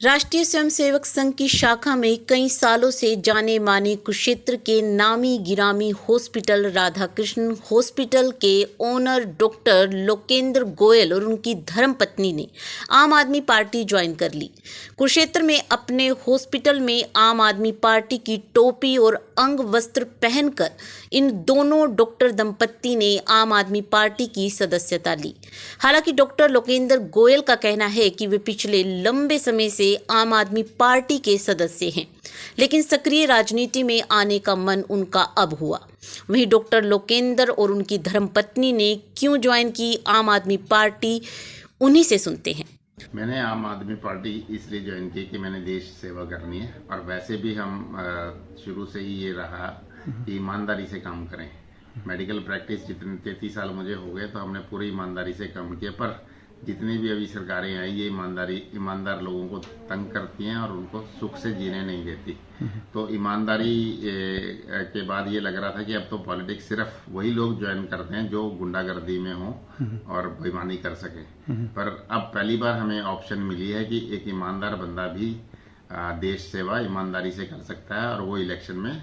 राष्ट्रीय स्वयंसेवक संघ की शाखा में कई सालों से जाने माने कुरुक्षेत्र के नामी गिरामी हॉस्पिटल राधाकृष्ण हॉस्पिटल के ओनर डॉक्टर लोकेंद्र गोयल और उनकी धर्मपत्नी ने आम आदमी पार्टी ज्वाइन कर ली। कुरुक्षेत्र में अपने हॉस्पिटल में आम आदमी पार्टी की टोपी और अंग वस्त्र पहनकर इन दोनों डॉक्टर दंपत्ति ने आम आदमी पार्टी की सदस्यता ली। हालांकि डॉक्टर लोकेंद्र गोयल का कहना है कि वे पिछले लंबे समय से आम आदमी पार्टी के सदस्य हैं, लेकिन सक्रिय राजनीति में आने का मन उनका अब हुआ। वहीं डॉक्टर लोकेंद्र और उनकी धर्मपत्नी ने क्यों ज्वाइन की आम आदमी पार्टी, उन्हीं से सुनते हैं। मैंने आम आदमी पार्टी इसलिए ज्वाइन की कि मैंने देश सेवा करनी है और वैसे भी हम शुरू से ही ये रहा कि ईमानदारी से काम करें। मेडिकल प्रैक्टिस जितने 33 साल मुझे हो गए तो हमने पूरी ईमानदारी से काम किया, पर जितनी भी अभी सरकारें आई ये ईमानदार लोगों को तंग करती हैं और उनको सुख से जीने नहीं देती। तो ईमानदारी के बाद ये लग रहा था कि अब तो पॉलिटिक्स सिर्फ वही लोग ज्वाइन करते हैं जो गुंडागर्दी में हो और बेईमानी कर सके। पर अब पहली बार हमें ऑप्शन मिली है कि एक ईमानदार बंदा भी देश सेवा ईमानदारी से कर सकता है और वो इलेक्शन में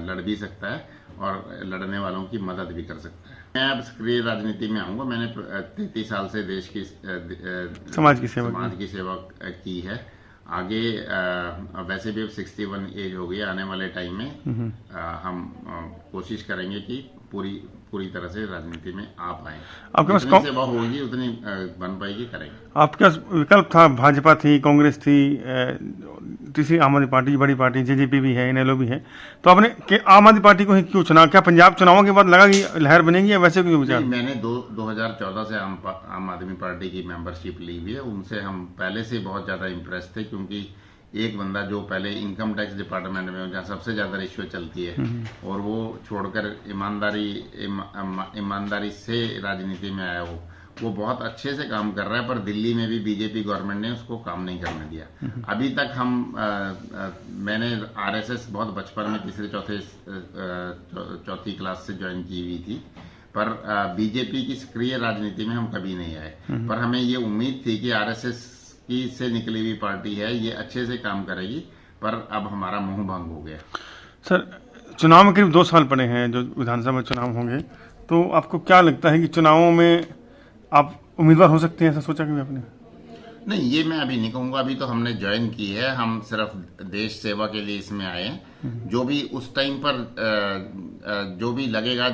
लड़ भी सकता है और लड़ने वालों की मदद भी कर सकता है। मैं अब सक्रिय राजनीति में आऊंगा। मैंने 33 साल से देश की समाज की सेवा की है। आगे वैसे भी अब 61 एज हो गई, आने वाले टाइम में हम कोशिश करेंगे कि पूरी तरह से राजनीति में आ पाए। आपके पास सेवा होगी उतनी बन पाएगी, करेंगे। आपके पास विकल्प था, भाजपा थी, कांग्रेस थी, तीसरी आम आदमी पार्टी बड़ी पार्टी, जेजेपी भी है, इनेलो भी है, तो आपने आम आदमी पार्टी को ही क्यों चुना? क्या पंजाब चुनावों के बाद लगा कि लहर बनेगी या वैसे क्यों विचार? मैंने 2014 से आम आदमी पार्टी की मेंबरशिप ली हुई है। उनसे हम पहले से बहुत ज्यादा इम्प्रेस थे, क्योंकि एक बंदा जो पहले इनकम टैक्स डिपार्टमेंट में जहाँ सबसे ज्यादा रिश्वत चलती है और वो छोड़कर ईमानदारी से राजनीति में आया, वो बहुत अच्छे से काम कर रहा है। पर दिल्ली में भी बीजेपी गवर्नमेंट ने उसको काम नहीं करने दिया। अभी तक मैंने आरएसएस बहुत बचपन में चौथी क्लास से ज्वाइन की हुई थी, पर बीजेपी की सक्रिय राजनीति में हम कभी नहीं आए। पर हमें ये उम्मीद थी कि आरएसएस की से निकली हुई पार्टी है, ये अच्छे से काम करेगी, पर अब हमारा मुंह भंग हो गया। सर, चुनाव में करीब 2 साल पड़े हैं जो विधानसभा चुनाव होंगे, तो आपको क्या लगता है कि चुनावों में आप उम्मीदवार हो सकते हैं? ऐसा सोचा कि आपने? नहीं, ये मैं अभी नहीं कहूंगा। अभी तो हमने ज्वाइन की है, हम सिर्फ देश सेवा के लिए इसमें आए हैं। जो भी उस टाइम पर जो भी लगेगा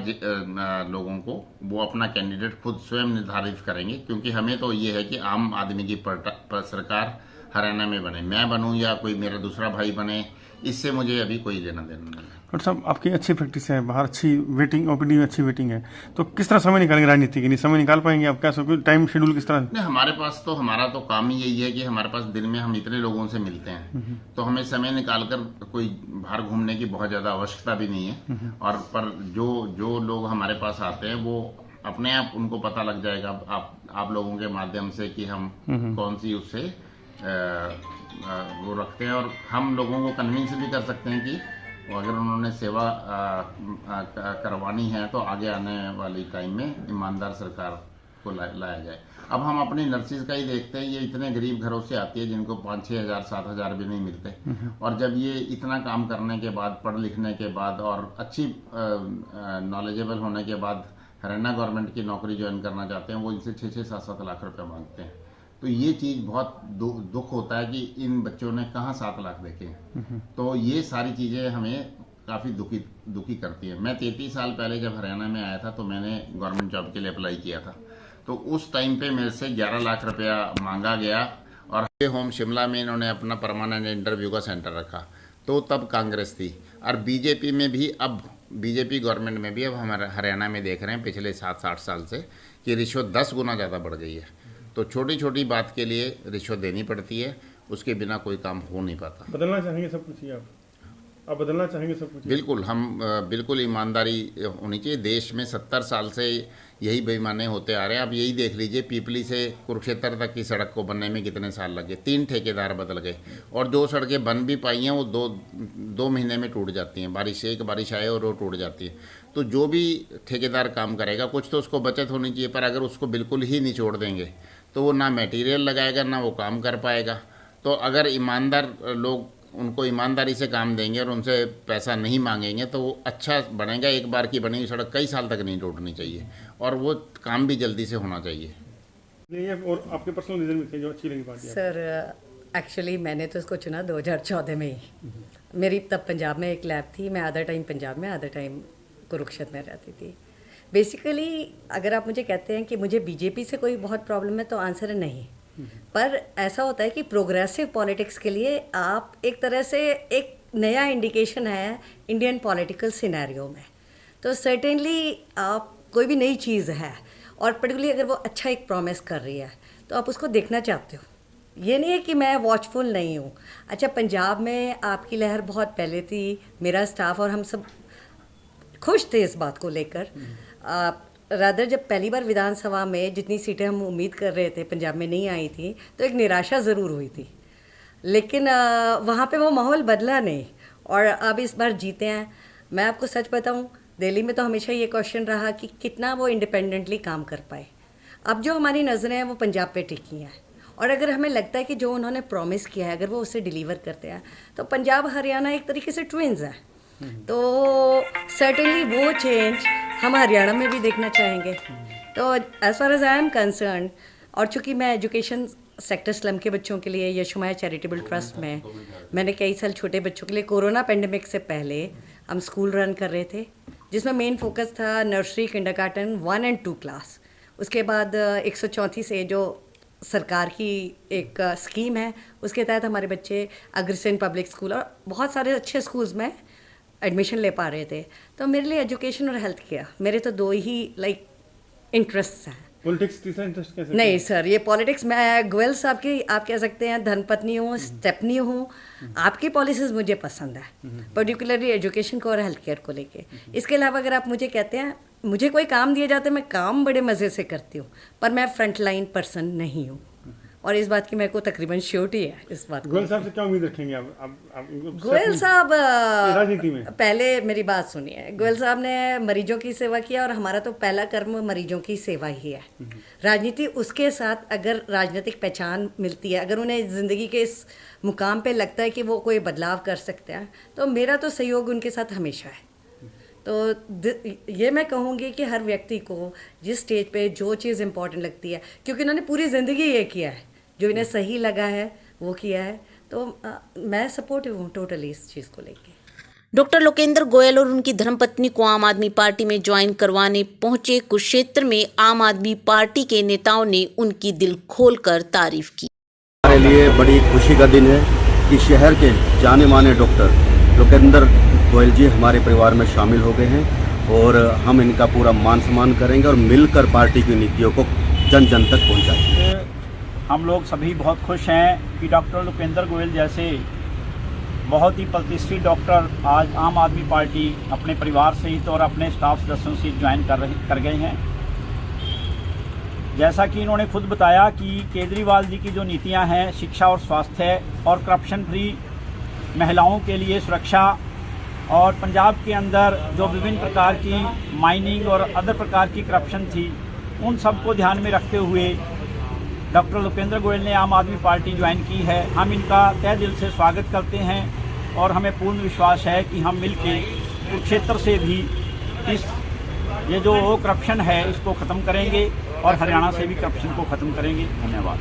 लोगों को, वो अपना कैंडिडेट खुद स्वयं निर्धारित करेंगे, क्योंकि हमें तो ये है कि आम आदमी की सरकार हरियाणा में बने, मैं बनूं या कोई मेरा दूसरा भाई बने, इससे मुझे अभी कोई लेना देना नहीं। डॉक्टर साहब, आपकी अच्छी प्रैक्टिस है, बाहर अच्छी वेटिंग, ओपीडी में अच्छी वेटिंग है, तो किस तरह समय निकालेंगे राजनीति के लिए? समय निकाल पाएंगे आप? क्या सब टाइम शेड्यूल किस तरह? नहीं, हमारा तो काम ही यही है कि हमारे पास दिन में हम इतने लोगों से मिलते हैं, तो हमें समय निकालकर कोई बाहर घूमने की बहुत ज्यादा आवश्यकता भी नहीं है। और पर जो लोग हमारे पास आते हैं वो अपने आप उनको पता लग जाएगा आप लोगों के माध्यम से कि हम कौन सी उससे वो रखते हैं, और हम लोगों को कन्विंस भी कर सकते हैं कि अगर उन्होंने सेवा करवानी है तो आगे आने वाली टाइम में ईमानदार सरकार को लाया जाए। अब हम अपनी नर्सिस का ही देखते हैं, ये इतने गरीब घरों से आती है जिनको 5-6 हज़ार 7 हज़ार भी नहीं मिलते, और जब ये इतना काम करने के बाद, पढ़ लिखने के बाद और अच्छी नॉलेजेबल होने के बाद हरियाणा गवर्नमेंट की नौकरी ज्वाइन करना चाहते हैं, वो इनसे 6-6 7-7 लाख रुपए मांगते हैं। तो ये चीज बहुत दुख होता है कि इन बच्चों ने कहाँ 7 लाख देखे। तो ये सारी चीजें हमें काफी दुखी करती है। मैं 33 साल पहले जब हरियाणा में आया था तो मैंने गवर्नमेंट जॉब के लिए अप्लाई किया था, तो उस टाइम पे मेरे से 11 लाख रुपया मांगा गया, और होम शिमला में इन्होंने अपना परमानेंट इंटरव्यू का सेंटर रखा। तो तब कांग्रेस थी, और बीजेपी में भी, अब बीजेपी गवर्नमेंट में भी अब हमारे हरियाणा में देख रहे हैं पिछले 7-8 साल से कि रिश्वत 10 गुना ज़्यादा बढ़ गई है। तो छोटी छोटी बात के लिए रिश्वत देनी पड़ती है, उसके बिना कोई काम हो नहीं पाता। बदलना चाहेंगे सब कुछ? आप बदलना चाहेंगे सब कुछ? बिल्कुल, हम बिल्कुल ईमानदारी होनी चाहिए। देश में 70 साल से यही बेईमानी होते आ रहे हैं। आप यही देख लीजिए, पीपली से कुरुक्षेत्र तक की सड़क को बनने में कितने साल लगे, 3 ठेकेदार बदल गए, और 2 सड़कें बन भी पाई हैं वो 2 महीने में टूट जाती हैं। एक बारिश आए और वो टूट जाती है। तो जो भी ठेकेदार काम करेगा, कुछ तो उसको बचत होनी चाहिए, पर अगर उसको बिल्कुल ही निचोड़ देंगे तो वो ना मटेरियल लगाएगा, ना वो काम कर पाएगा। तो अगर ईमानदार लोग उनको ईमानदारी से काम देंगे और उनसे पैसा नहीं मांगेंगे तो वो अच्छा बनेगा। एक बार की बनी हुई सड़क कई साल तक नहीं टूटनी चाहिए और वो काम भी जल्दी से होना चाहिए। ये और आपके पर्सनल रीजन भी थे जो अच्छी लगी पार्टी आपको? सर एक्चुअली मैंने तो इसको चुना 2014 में ही। मेरी तब पंजाब में एक लैब थी, मैं आधा टाइम पंजाब में आधा टाइम कुरुक्षेत्र में रहती थी। बेसिकली अगर आप मुझे कहते हैं कि मुझे बीजेपी से कोई बहुत प्रॉब्लम है तो आंसर है नहीं। पर ऐसा होता है कि प्रोग्रेसिव पॉलिटिक्स के लिए आप एक तरह से एक नया इंडिकेशन है इंडियन पॉलिटिकल सिनेरियो में। तो सर्टेनली आप कोई भी नई चीज़ है और पर्टिकुलरली अगर वो अच्छा एक प्रॉमिस कर रही है तो आप उसको देखना चाहते हो। ये नहीं है कि मैं वॉचफुल नहीं हूँ। अच्छा, पंजाब में आपकी लहर बहुत पहले थी, मेरा स्टाफ और हम सब खुश थे इस बात को लेकर। रादर जब पहली बार विधानसभा में जितनी सीटें हम उम्मीद कर रहे थे पंजाब में नहीं आई थी तो एक निराशा ज़रूर हुई थी, लेकिन वहाँ पे वो माहौल बदला नहीं और अब इस बार जीते हैं। मैं आपको सच बताऊँ, दिल्ली में तो हमेशा ये क्वेश्चन रहा कि कितना वो इंडिपेंडेंटली काम कर पाए। अब जो हमारी नज़रें हैं वो पंजाब पे टिकी हैं और अगर हमें लगता है कि जो उन्होंने प्रॉमिस किया है अगर वो उसे डिलीवर करते हैं तो पंजाब हरियाणा एक तरीके से ट्विन्स है। तो सर्टेनली वो चेंज हम हरियाणा में भी देखना चाहेंगे। तो as far as I am concerned, और चूँकि मैं एजुकेशन सेक्टर स्लम के बच्चों के लिए यशोमया चैरिटेबल ट्रस्ट में मैंने कई साल छोटे बच्चों के लिए कोरोना पेंडेमिक से पहले हम स्कूल रन कर रहे थे जिसमें मेन फोकस था नर्सरी, किंडरगार्टन 1 और 2 क्लास। उसके बाद 134 से जो सरकार की एक स्कीम है उसके तहत हमारे बच्चे अग्रसेन पब्लिक स्कूल और बहुत सारे अच्छे स्कूल्स में एडमिशन ले पा रहे थे। तो मेरे लिए एजुकेशन और हेल्थ केयर मेरे तो दो ही इंटरेस्ट हैं। पॉलिटिक्स तीसरा इंटरेस्ट कैसे? नहीं सर, ये पॉलिटिक्स मैं गोयल साहब की आप कह सकते हैं धर्मपत्नी हूँ, स्टेपनी हूँ। आपकी पॉलिसीज़ मुझे पसंद है, पर्टिकुलरली एजुकेशन को और हेल्थ केयर को लेके। इसके अलावा अगर आप मुझे कहते हैं मुझे कोई काम दिया जाता है मैं काम बड़े मज़े से करती हूँ, पर मैं फ्रंट लाइन पर्सन नहीं हूँ और इस बात की मेरे को तकरीबन श्योरिटी है इस बात को। गोयल साहब से क्या उम्मीद रखेंगे आप गोयल साहब राजनीति में? पहले मेरी बात सुनिए, गोयल साहब ने मरीजों की सेवा किया और हमारा तो पहला कर्म मरीजों की सेवा ही है। राजनीति उसके साथ अगर राजनीतिक पहचान मिलती है, अगर उन्हें ज़िंदगी के इस मुकाम पे लगता है कि वो कोई बदलाव कर सकते हैं तो मेरा तो सहयोग उनके साथ हमेशा है। तो ये मैं कहूँगी कि हर व्यक्ति को जिस स्टेज पे जो चीज़ इम्पोर्टेंट लगती है, क्योंकि उन्होंने पूरी ज़िंदगी ये किया है जो इन्हें सही लगा है वो किया है, तो मैं सपोर्टिव हूँ टोटली इस चीज़ को लेके। डॉक्टर लोकेंद्र गोयल और उनकी धर्मपत्नी को आम आदमी पार्टी में ज्वाइन करवाने पहुंचे कुरुक्षेत्र में आम आदमी पार्टी के नेताओं ने उनकी दिल खोलकर तारीफ की। हमारे लिए बड़ी खुशी का दिन है कि शहर के जाने माने डॉक्टर लोकेंद्र गोयल जी हमारे परिवार में शामिल हो गए हैं और हम इनका पूरा मान सम्मान करेंगे और मिलकर पार्टी की नीतियों को जन जन तक पहुंचाएंगे। हम लोग सभी बहुत खुश हैं कि डॉक्टर लोकेंद्र गोयल जैसे बहुत ही प्रतिष्ठित डॉक्टर आज आम आदमी पार्टी अपने परिवार सहित और अपने स्टाफ सदस्यों से ज्वाइन कर गए हैं। जैसा कि इन्होंने खुद बताया कि केजरीवाल जी की जो नीतियां हैं शिक्षा और स्वास्थ्य और करप्शन फ्री महिलाओं के लिए सुरक्षा और पंजाब के अंदर जो विभिन्न प्रकार की माइनिंग और अदर प्रकार की करप्शन थी उन सब को ध्यान में रखते हुए डॉक्टर लोकेंद्र गोयल ने आम आदमी पार्टी ज्वाइन की है। हम इनका तहे दिल से स्वागत करते हैं और हमें पूर्ण विश्वास है कि हम मिलकर कुरुक्षेत्र से भी ये जो करप्शन है इसको ख़त्म करेंगे और हरियाणा से भी करप्शन को ख़त्म करेंगे। धन्यवाद।